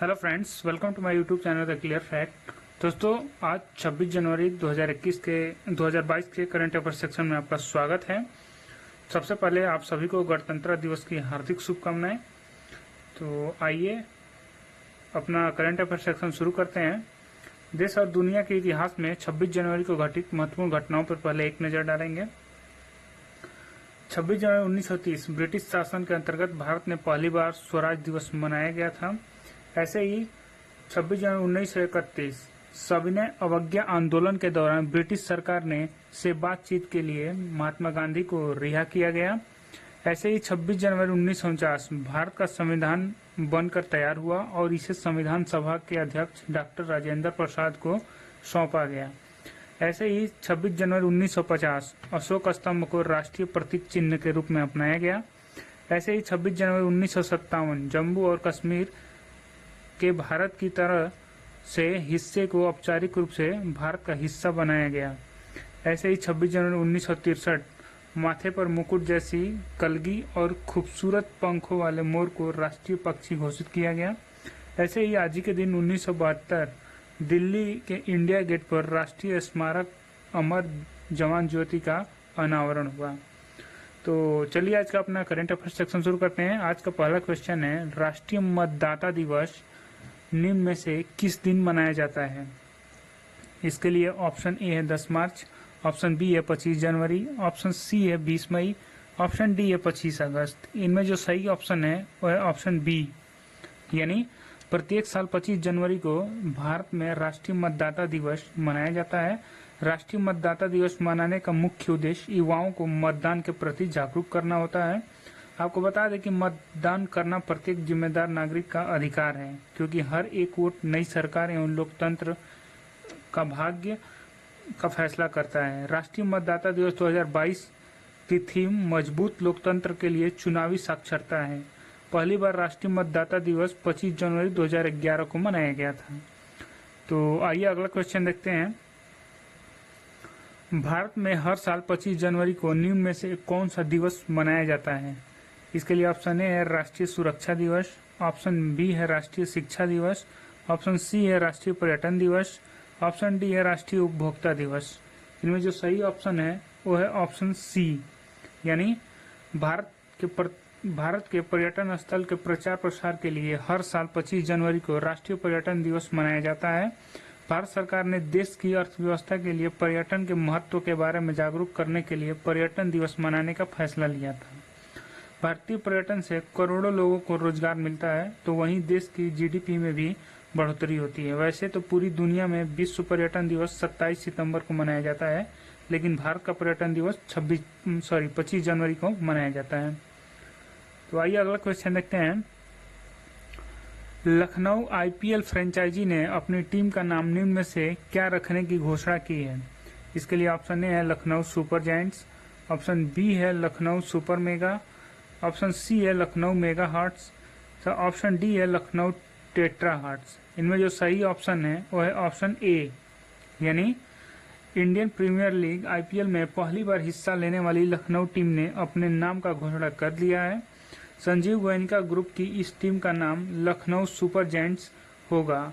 Hello friends, welcome to my YouTube channel the clear fact. दोस्तों, आज 26 जनवरी 2022 के current affair section में आपका स्वागत है। सबसे पहले आप सभी को गणतंत्र दिवस की हार्दिक शुभकामनाएं। तो आइए अपना करंट अफेयर सेक्शन शुरू करते हैं। देश और दुनिया के इतिहास में 26 जनवरी को घटित महत्वपूर्ण घटनाओं पर पहले एक नजर डालेंगे। 26 जनवरी 1930 ब्रिटिश शासन के अंतर्गत भारत में पहली बार स्वराज दिवस मनाया गया था। ऐसे ही 26 जनवरी 1931 सविनय अवज्ञा आंदोलन के दौरान ब्रिटिश सरकार ने से बातचीत के लिए महात्मा गांधी को रिहा किया गया। ऐसे ही 26 जनवरी 1949 भारत का संविधान बनकर तैयार हुआ और इसे संविधान सभा के अध्यक्ष डॉक्टर राजेंद्र प्रसाद को सौंपा गया। ऐसे ही 26 जनवरी 1950 अशोक स्तंभ को राष्ट्रीय प्रतीक चिन्ह के रूप में अपनाया गया। ऐसे ही 26 जनवरी 1957 जम्मू और कश्मीर के भारत की तरह से हिस्से को औपचारिक रूप से भारत का हिस्सा बनाया गया। ऐसे ही 26 जनवरी 1963 माथे पर मुकुट जैसी कलगी और खूबसूरत पंखों वाले मोर को राष्ट्रीय पक्षी घोषित किया गया। ऐसे ही आज ही के दिन 1972 दिल्ली के इंडिया गेट पर राष्ट्रीय स्मारक अमर जवान ज्योति का अनावरण हुआ। तो चलिए आज का अपना करंट अफेयर सेक्शन शुरू करते हैं। आज का पहला क्वेश्चन है, राष्ट्रीय मतदाता दिवस निम्न में से किस दिन मनाया जाता है? इसके लिए ऑप्शन ए है 10 मार्च, ऑप्शन बी है 25 जनवरी, ऑप्शन सी है 20 मई, ऑप्शन डी है 25 अगस्त। इनमें जो सही ऑप्शन है वह है ऑप्शन बी, यानी प्रत्येक साल 25 जनवरी को भारत में राष्ट्रीय मतदाता दिवस मनाया जाता है। राष्ट्रीय मतदाता दिवस मनाने का मुख्य उद्देश्य युवाओं को मतदान के प्रति जागरूक करना होता है। आपको बता दें कि मतदान करना प्रत्येक जिम्मेदार नागरिक का अधिकार है, क्योंकि हर एक वोट नई सरकार एवं लोकतंत्र का भाग्य का फैसला करता है। राष्ट्रीय मतदाता दिवस 2022 की थीम मजबूत लोकतंत्र के लिए चुनावी साक्षरता है। पहली बार राष्ट्रीय मतदाता दिवस 25 जनवरी 2011 को मनाया गया था। तो आइए अगला क्वेश्चन देखते हैं। भारत में हर साल 25 जनवरी को निम्न में से कौन सा दिवस मनाया जाता है? इसके लिए ऑप्शन ए है राष्ट्रीय सुरक्षा दिवस, ऑप्शन बी है राष्ट्रीय शिक्षा दिवस, ऑप्शन सी है राष्ट्रीय पर्यटन दिवस, ऑप्शन डी है राष्ट्रीय उपभोक्ता दिवस। इनमें जो सही ऑप्शन है वो है ऑप्शन सी, यानी भारत के पर्यटन स्थल के प्रचार प्रसार के लिए हर साल 25 जनवरी को राष्ट्रीय पर्यटन दिवस मनाया जाता है। भारत सरकार ने देश की अर्थव्यवस्था के लिए पर्यटन के महत्व के बारे में जागरूक करने के लिए पर्यटन दिवस मनाने का फैसला लिया था। भारतीय पर्यटन से करोड़ों लोगों को रोजगार मिलता है, तो वहीं देश की जीडीपी में भी बढ़ोतरी होती है। वैसे तो पूरी दुनिया में विश्व पर्यटन दिवस 27 सितंबर को मनाया जाता है, लेकिन भारत का पर्यटन दिवस 25 जनवरी को मनाया जाता है। तो आइए अगला क्वेश्चन देखते हैं। लखनऊ आईपीएल फ्रेंचाइजी ने अपनी टीम का नाम निम्न में से क्या रखने की घोषणा की है? इसके लिए ऑप्शन ए है Lucknow super giants, option B है Lucknow super mega, option C है लखनऊ मेगा हार्ट्स, तो ऑप्शन डी है लखनऊ टेट्रा हार्ट्स। इनमें जो सही ऑप्शन है वो है ऑप्शन ए, यानी इंडियन प्रीमियर लीग आईपीएल में पहली बार हिस्सा लेने वाली लखनऊ टीम ने अपने नाम का घोषणा कर दिया है। संजीव गोयनका ग्रुप की इस टीम का नाम लखनऊ सुपर जायंट्स होगा।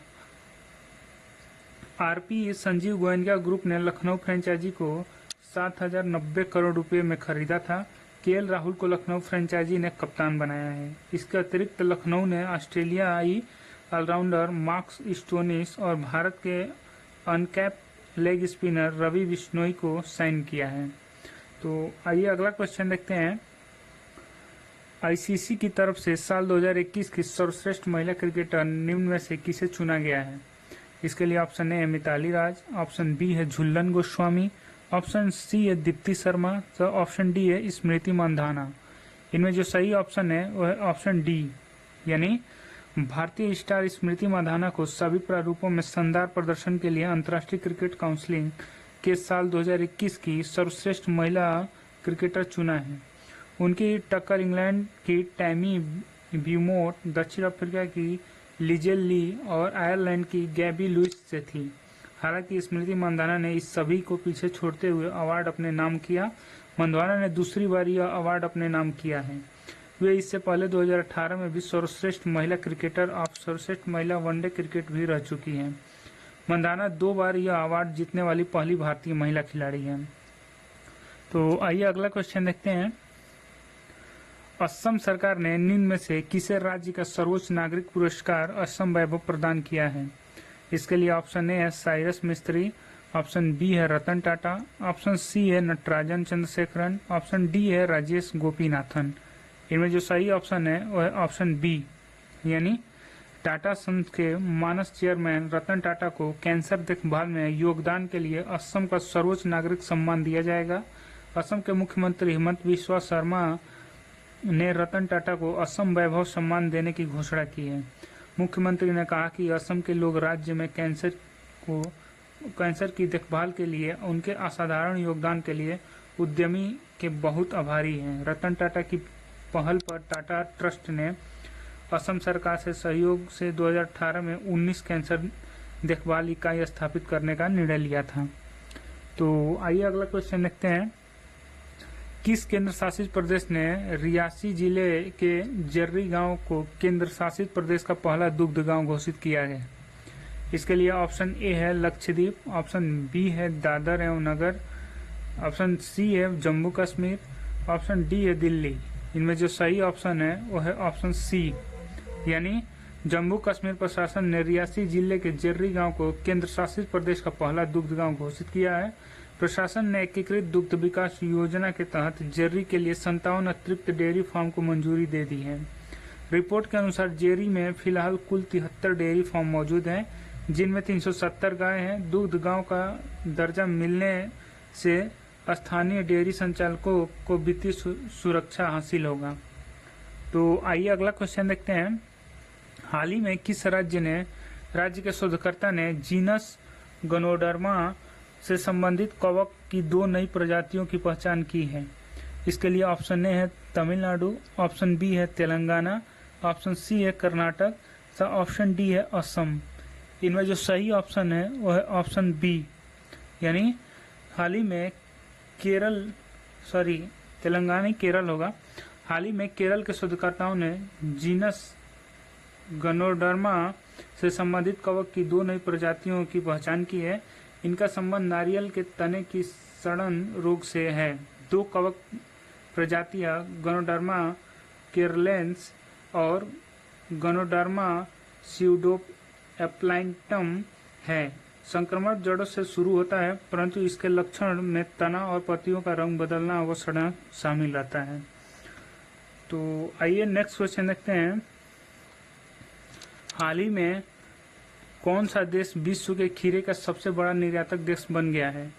आरपी संजीव गोयनका ग्रुप ने लखनऊ फ्रेंचाइजी को 7,090 करोड़ रुपए में खरीदा था। केएल राहुल को लखनऊ फ्रेंचाइजी ने कप्तान बनाया है। इसके अतिरिक्त लखनऊ ने ऑस्ट्रेलियाई ऑलराउंडर मार्कस स्टोनिस और भारत के uncapped leg spinner Ravi Bishnoi को साइन किया है। तो आइए अगला क्वेश्चन देखते हैं। आईसीसी की तरफ से साल 2021 की सर्वश्रेष्ठ महिला क्रिकेटर निम्न में से किसे चुना गया है? इसके लिए ऑप्शन ए है मिताली राज, ऑप्शन बी है झुल्लन गोस्वामी, ऑप्शन सी है दीप्ति शर्मा, तो ऑप्शन डी है स्मृति मंधाना। इनमें जो सही ऑप्शन है वो है ऑप्शन डी, यानी भारतीय स्टार स्मृति मंधाना को सभी प्रारूपों में शानदार प्रदर्शन के लिए अंतर्राष्ट्रीय क्रिकेट काउंसिल के साल 2021 की सर्वश्रेष्ठ महिला क्रिकेटर चुना है। उनकी टक्कर इंग्लैंड की टैमी ब्यूमोट, दक्षिण अफ्रीका की लिजेल ली और आयरलैंड की गैबी लुइस से थी। हालांकि स्मृति मंधाना ने इस सभी को पीछे छोड़ते हुए अवार्ड अपने नाम किया। मंधाना ने दूसरी बार यह अवार्ड अपने नाम किया है। वे इससे पहले 2018 में भी सर्वश्रेष्ठ महिला क्रिकेटर और सर्वश्रेष्ठ महिला वनडे क्रिकेट भी रह चुकी हैं। मंदाना 2 बार यह अवार्ड जीतने वाली पहली भारतीय महिला खिलाड़ी हैं। तो आइए अगला क्वेश्चन देखते हैं। असम सरकार ने निम्न में से किसे राज्य का सर्वोच्च नागरिक पुरस्कार असम वैभव प्रदान किया है? इसके लिए ऑप्शन ए है साइरस मिस्त्री, ऑप्शन बी है रतन टाटा, ऑप्शन सी है नटराजन चंद्रशेखरन, ऑप्शन डी है राजेश गोपीनाथन। इनमें जो सही ऑप्शन है वो है ऑप्शन बी, यानी टाटा सन्स के मानस चेयरमैन रतन टाटा को कैंसर देखभाल में योगदान के लिए असम का सर्वोच्च नागरिक सम्मान दिया जाएगा। असम के मुख्यमंत्री हिमंत बिस्वा शर्मा ने रतन टाटा को असम वैभव सम्मान देने की घोषणा की है। मुख्यमंत्री ने कहा कि असम के लोग राज्य में कैंसर की देखभाल के लिए उनके असाधारण योगदान के लिए उद्यमी के बहुत आभारी हैं। रतन टाटा की पहल पर टाटा ट्रस्ट ने असम सरकार से सहयोग से 2018 में 19 कैंसर देखभाल इकाई स्थापित करने का निर्णय लिया था। तो आइए अगला क्वेश्चन देखते हैं। किस केंद्र शासित प्रदेश ने रियासी जिले के जर्री गांव को केंद्र शासित प्रदेश का पहला दुग्ध गांव घोषित किया है? इसके लिए ऑप्शन ए है लक्षद्वीप, ऑप्शन बी है दादर एवं नगर, ऑप्शन सी है जम्मू कश्मीर, ऑप्शन डी है दिल्ली। इनमें जो सही ऑप्शन है वो है ऑप्शन सी, यानी जम्मू कश्मीर प्रशासन ने रियासी जिले के जर्री गांव को केंद्र शासित प्रदेश का पहला दुग्ध गांव घोषित किया है। प्रशासन ने एकीकृत दुग्ध विकास योजना के तहत जर्री के लिए 57 अतिरिक्त डेयरी फार्म को मंजूरी दे दी है। रिपोर्ट के अनुसार जर्री में फिलहाल कुल 73 डेयरी फार्म मौजूद हैं, जिनमें 370 गाय हैं। दुग्ध गांव का दर्जा मिलने से स्थानीय डेयरी संचालकों को वित्तीय सुरक्षा हासिल होगा। तो आइए अगला क्वेश्चन देखते हैं। हाल ही में किस राज्य के शोधकर्ता ने जीनस गनोडर्मा से संबंधित कवक की 2 नई प्रजातियों की पहचान की है? इसके लिए ऑप्शन ए है तमिलनाडु, ऑप्शन बी है तेलंगाना, ऑप्शन सी है कर्नाटक, ऑप्शन डी है असम। इनमें जो सही ऑप्शन है वो है ऑप्शन बी, यानी हाल ही में तेलंगाना केरल होगा। हाल ही में केरल के शोधकर्ताओं ने जीनस गनोडर्मा से संबंधित कवक की 2 नई प्रजातियों की पहचान की है। इनका संबंध नारियल के तने की सड़न रोग से है। 2 कवक प्रजातियां गनोडर्मा केरलेंस और गनोडर्मा स्यूडोएप्लाइटम है। संक्रमण जड़ों से शुरू होता है, परंतु इसके लक्षण में तना और पत्तियों का रंग बदलना व सड़ना शामिल रहता है। तो आइए नेक्स्ट क्वेश्चन देखते हैं। हाल ही में कौन सा देश विश्व के खीरे का सबसे बड़ा निर्यातक देश बन गया है?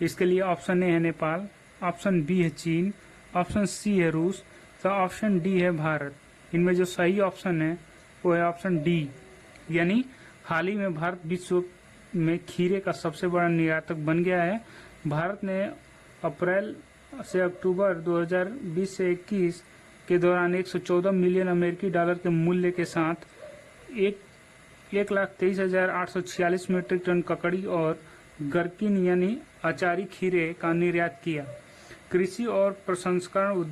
इसके लिए ऑप्शन ए है नेपाल, ऑप्शन बी है चीन, ऑप्शन सी है रूस, तो ऑप्शन डी है भारत। इनमें जो सही ऑप्शन है वो है ऑप्शन डी, यानी हाल ही में भारत विश्व में खीरे का सबसे बड़ा निर्यातक बन गया है। भारत ने अप्रैल से अक्टूबर 2020 से 21 के दौरान 114 मिलियन अमेरिकी डॉलर के मूल्य के साथ 1,23,846 मीट्रिक टन ककड़ी और गरकिन यानी अचारी खीरे का निर्यात किया। कृषि और प्रसंस्करण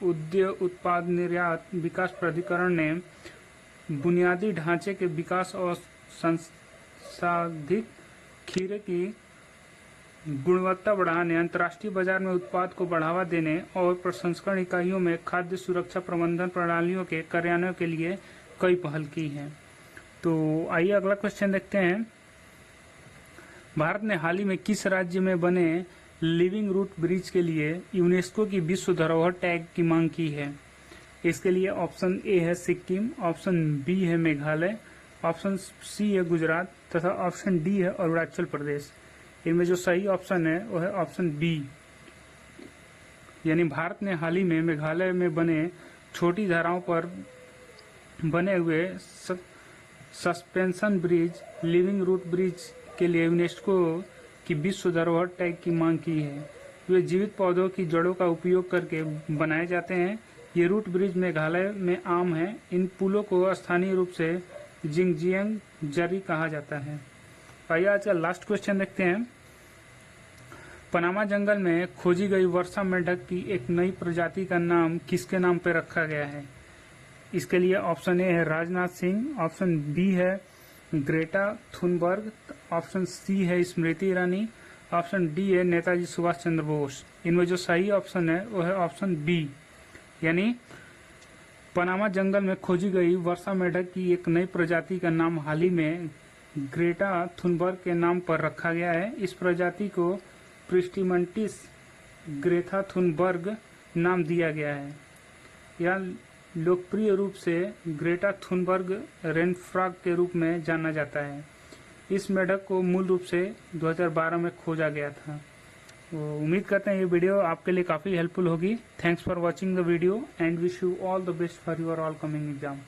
उत्पाद निर्यात विकास प्राधिकरण ने बुनियादी ढांचे के विकास और संसाधित खीरे की गुणवत्ता बढ़ाने, अंतर्राष्ट्रीय बाजार में उत्पाद को बढ़ावा देने और प्रसंस्करण इकाइयों में खाद्य सुरक्षा प्रबंधन प्रणालियों के कार्यान्वयन के लिए कई पहल की हैं। तो आइए अगला क्वेश्चन देखते हैं। भारत ने हाल ही में किस राज्य में बने लिविंग रूट ब्रिज के लिए यूनेस्को की विश्व धरोहर टैग की मांग की है? इसके लिए ऑप्शन ए है सिक्किम, ऑप्शन बी है मेघालय, ऑप्शन सी है गुजरात तथा ऑप्शन डी है अरुणाचल प्रदेश। इनमें जो सही ऑप्शन है वो है ऑप्शन बी, यानी भारत ने हाल ही में मेघालय में बने छोटी धाराओं पर बने हुए suspension bridge living root bridge के लिए यूनेस्को की विश्व धरोहर टैग की मांग की है। वे जीवित पौधों की जड़ों का उपयोग करके बनाए जाते हैं। ये रूट ब्रिज मेघालय में आम है। इन पुलों को स्थानीय रूप से जिंगजियांग जरी कहा जाता है। आइए आज का लास्ट क्वेश्चन देखते हैं। पनामा जंगल में खोजी गई वर्षा मेंढक की एक नई प्रजाति का नाम किसके नाम पर रखा गया है? इसके लिए ऑप्शन ए है राजनाथ सिंह, ऑप्शन बी है ग्रेटा थुनबर्ग, ऑप्शन सी है स्मृति ईरानी, ऑप्शन डी है नेताजी सुभाष चंद्र बोस। इनमें जो सही ऑप्शन है वो है ऑप्शन बी, यानी पनामा जंगल में खोजी गई वर्षा मेंढक की एक नई प्रजाति का नाम हाल ही में ग्रेटा थुनबर्ग के नाम पर रखा गया है। इस प्रजाति को प्रिस्टिमंटिस ग्रेथा थुनबर्ग नाम दिया गया है। यह लोकप्रिय रूप से ग्रेटा थुनबर्ग रेनफ्रॉग के रूप में जाना जाता है। इस मेंढक को मूल रूप से 2012 में खोजा गया था। तो उम्मीद करते हैं ये वीडियो आपके लिए काफ़ी हेल्पफुल होगी। Thanks for watching the video and wish you all the best for your all coming exam.